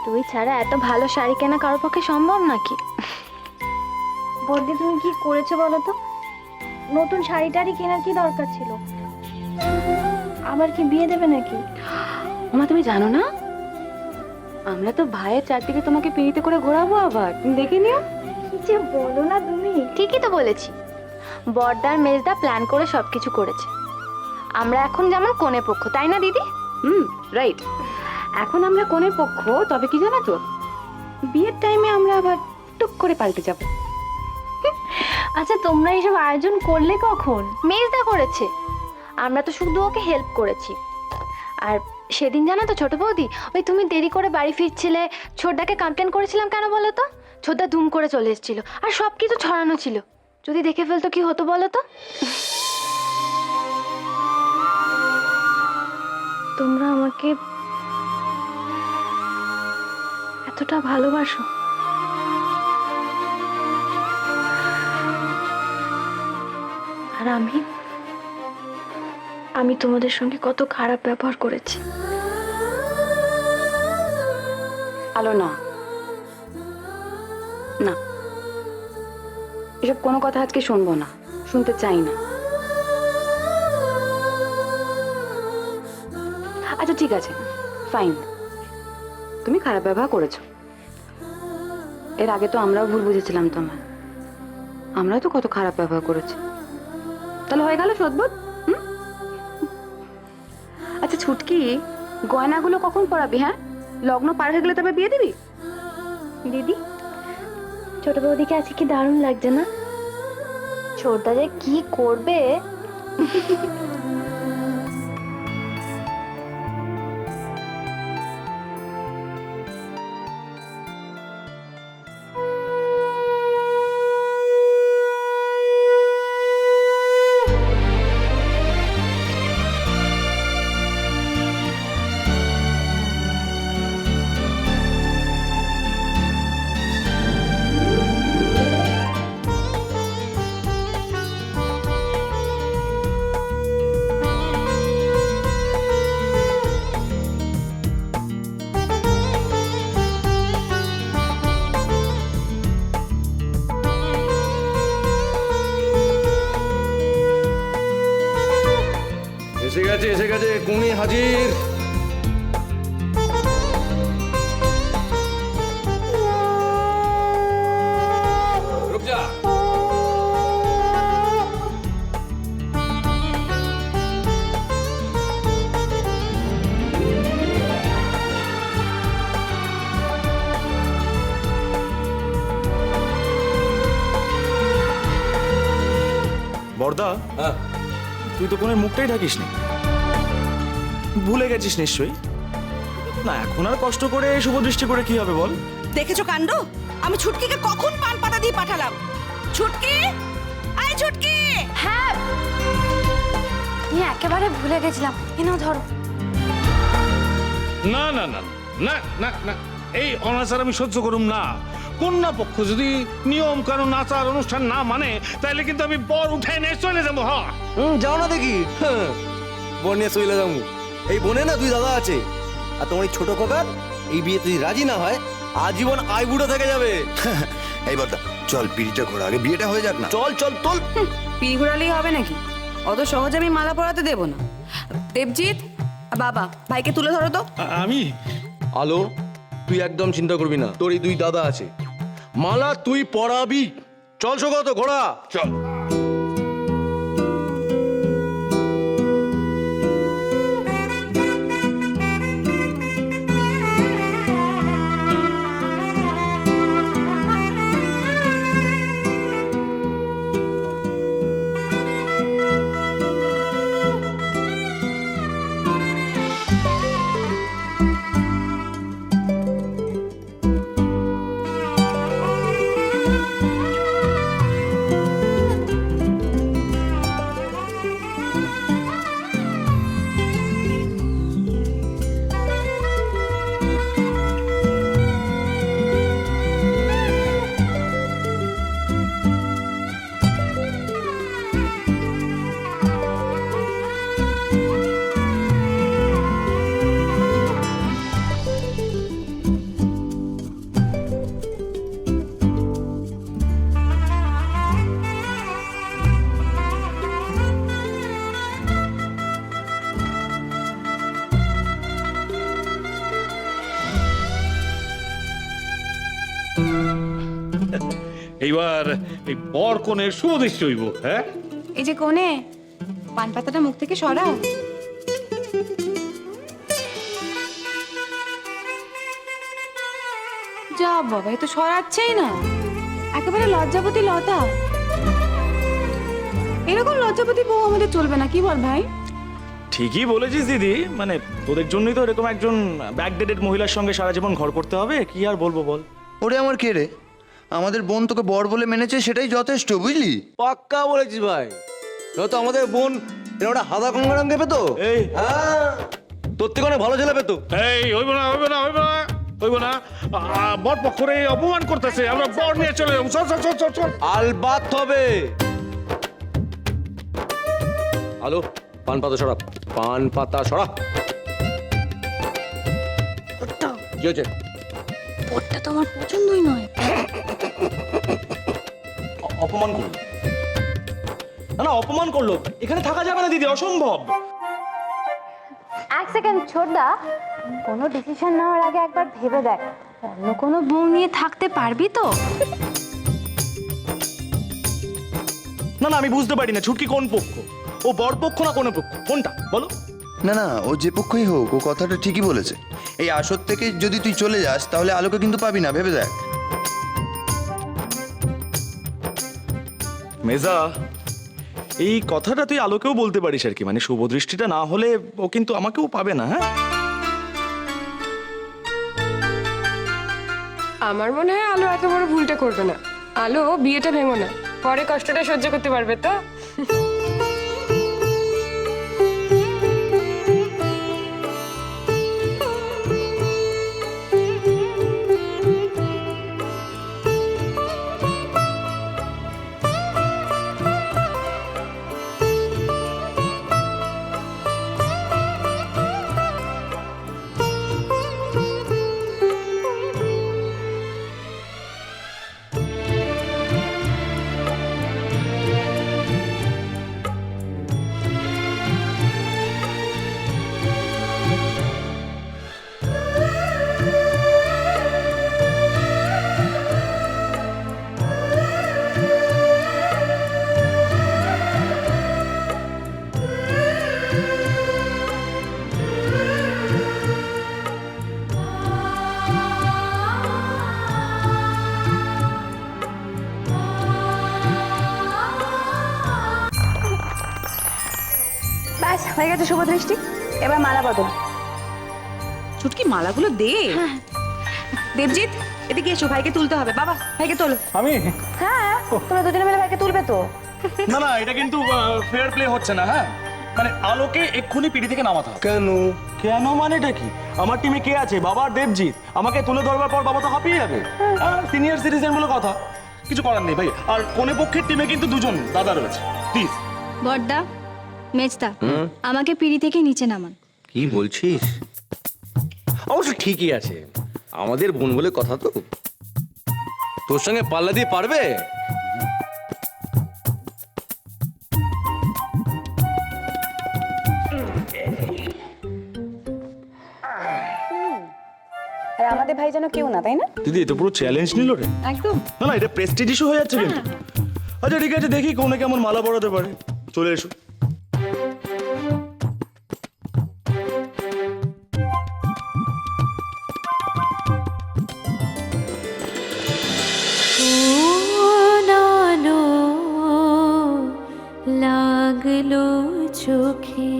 তুই ছাড়া এত ভালো শাড়ি কেনা কারোর পক্ষে সম্ভব নাকি? বর্দি তুমি কি করেছো বলো তো? নতুন শাড়িটারই কেনার কি দরকার ছিল? আবার কি বিয়ে দেবে নাকি? মা তুমি জানো না, আমরা তো ভাইয়ের চারদিকে তোমাকে পিড়িতে করে ঘোরাবো আবার, তুমি দেখে নিও। কি যে বলো না তুমি। ঠিকই তো বলেছি, বড়দার মেজদা প্ল্যান করে সবকিছু করেছে। আমরা এখন যেমন কনে পক্ষ, তাই না দিদি? রাইট। এখন আমরা কনের পক্ষ, তবে কি জানো তো, বিয়ের টাইমে আমরা আবার টুক করে পাল্টে যাব। আচ্ছা তোমরা এইসব আয়োজন করলে কখন? মেজদা করেছে, আমরা তো শুধু ওকে হেল্প করেছি। আর সেদিন জানো তো ছোট বৌদি, ওই তুমি দেরি করে বাড়ি ফিরছিলে, ছোটদাকে কমপ্লেন করেছিলাম কেন বলো তো? ছোটদা ধুম করে চলে এসেছিল আর সব কিছু ছড়ানো ছিল, যদি দেখে ফেলতো কি হতো বলো তো? তোমরা আমাকে এতটা ভালোবাসো? আর আমি তোমাদের সঙ্গে কত খারাপ ব্যবহার করেছি। আলো না, না, এসব কোনো কথা আজকে শুনবো না, শুনতে চাই না। আচ্ছা ঠিক আছে, ফাইন, তুমি খারাপ ব্যবহার করেছো। এর আগে তো আমরাও ভুল বুঝেছিলাম তোমায়, আমরাও তো কত খারাপ ব্যবহার করেছি। তাহলে হয়ে গেল শোধবোধ। আচ্ছা ছুটকি, গয়নাগুলো কখন পরাবি? হ্যাঁ, লগ্ন পার হয়ে গেলে তবে বিয়ে দিবি? দিদি, ছোট বৌদিকে আজকে কি দারুণ লাগছে না? ছোটদা যে কি করবে। এসে গেছে কুনি হাজির। রুক যা। বর্দা, তুই তো কোনের মুখটাই ঢাকিস নি, ভুলে গেছিস নিশ্চয়ই। না এখন আর কষ্ট করে শুভ দৃষ্টি করে কি হবে বল? দেখেছো কাণ্ড, আমি ছুটকিকে কখন পান পাতা দিয়ে পাঠালাম। ছুটকি, আই ছুটকি। হ্যাঁ, একেবারে ভুলে গেছিলাম, এনাও ধরো। না না না না না না, এই অনাচার আমি সহ্য করুম না। কন্যা পক্ষ যদি নিয়ম কানুন আচার অনুষ্ঠান না মানে, তাহলে কিন্তু আমি বর উঠে নিয়ে চলে যাবো। হ্যাঁ যাও না দেখি। বোন নিয়ে চলে যাবো। এই বোনে না দুই দাদা আছে, আর তোমার এই ছোট কোকার এই বিয়ে যদি রাজি না হয় আজীবন আইবুড়ো থেকে যাবে। এই বর্দা, চল পিড়িটা ঘোরা, আগে বিয়েটা হয়ে যাক না। চল চল তোল। পিড়ি ঘোরালেই হবে নাকি? অত সহজে আমি মালা পরাতে দেবো না। দেবজিৎ, বাবা ভাইকে তুলে ধরো তো। আমি আলো, তুই একদম চিন্তা করবি না, তোর এই দুই দাদা আছে, মালা তুই পরাবি। চল সগত ঘোড়া চল। এইবার এই বর কনের শুভ দৃষ্টি হইব। হ্যাঁ, এই যে কোণে পান পাতাটা মুখ থেকে সরাও। যা বাবা, এ তো সরাচ্ছেই না, একেবারে লজ্জাপতি লতা। এরকম লজ্জাপতি বউ আমাদের চলবে না, কি বল ভাই? ঠিকই বলেছিস দিদি, মানে তোদের জন্যই তো এরকম একজন ব্যাকডেটেড মহিলার সঙ্গে সারা জীবন ঘর করতে হবে। কি আর বলবো বল। ওরে আমার কে রে, আমাদের বোন তোকে বর বলে মেনেছে, সেটাই যথেষ্ট, বুঝলি? পাক্কা বলেছিস ভাই, নয়তো আমাদের বোন এরকম হাদা গঙ্গারামকে পেতো। এই হ্যাঁ, তোর থেকে অনেক ভালো ছেলে পেতো। এই হইব না, হইব না, হইব না, হইব না। বর পক্ষরে অপমান করতেছে, আমরা বর নিয়ে চলে যাবো। চল চল চল চল চল। আলবাত হবে। আলো, পান পাতা সরা, পান পাতা সরা। কি হয়েছে? ওটা তো আমার পছন্দই নয়। অপমান করলো, না না অপমান করলো, এখানে থাকা যাবে না দিদি, অসম্ভব। এক সেকেন্ড ছোটদা, কোনো ডিসিশন নেওয়ার আগে একবার ভেবে দেখ, অন্য কোনো বউ নিয়ে থাকতে পারবি তো? না না আমি বুঝতে পারি না ছুটকি কোন পক্ষ, ও বর পক্ষ না কোন পক্ষ, কোনটা বলো? না না, ও যে পক্ষই হোক, ও কথাটা ঠিকই বলেছে। এই আসর থেকে যদি তুই চলে যাস তাহলে আলোকে কিন্তু পাবি না, ভেবে দেখ। মেজা, এই কথাটা তুই আলোকেও বলতে পারিস আর কি, মানে শুভ দৃষ্টিটা না হলে ও কিন্তু আমাকেও পাবে না। হ্যাঁ, আমার মনে হয় আলো এত বড় ভুলটা করবে না। আলো বিয়েটা ভেঙো না, পরে কষ্টটা সহ্য করতে পারবে তো। ব্যাস হয়ে গেছে শুভ দৃষ্টি, এবার মালা বদল। ছুটকি মালাগুলো দে। দেবজিৎ, এদিকে এসো, ভাইকে তুলতে হবে। বাবা, ভাইকে তোলো। আমি হ্যাঁ, তোমরা দুজনে মিলে ভাইকে তুলবে তো। না না এটা কিন্তু ফেয়ার প্লে হচ্ছে না। হ্যাঁ, মানে আলোকে এক্ষুনি পিড়ি থেকে নামাতে হবে। কেন? কেন মানেটা কি? আমার টিমে কে আছে? বাবা আর দেবজিৎ। আমাকে তুলে ধরবার পর বাবা তো হাঁপিয়ে যাবে। সিনিয়র সিটিজেন বলে কথা, কিছু করার নেই ভাই। আর কোনে পক্ষের টিমে কিন্তু দুজন দাদা রয়েছে, প্লিজ। বড়দা, মেজদা, আমাকে পিড়ি থেকে নিচে নামান। কি বলছিস? অবশ্য ঠিকই আছে, আমাদের বোন বলে কথা তো, তোর সঙ্গে পাল্লা দিয়ে পারবে? আর আমাদের ভাই যেন কেউ না, তাই না? দিদি এটা পুরো চ্যালেঞ্জ নিল রে। একদম। না না এটা প্রেস্টিজ ইস্যু হয়ে যাচ্ছে কিন্তু। আচ্ছা ঠিক আছে, দেখি কোনে কেমন মালা পরাতে পারে। চলে এসো। লাগলো চোখে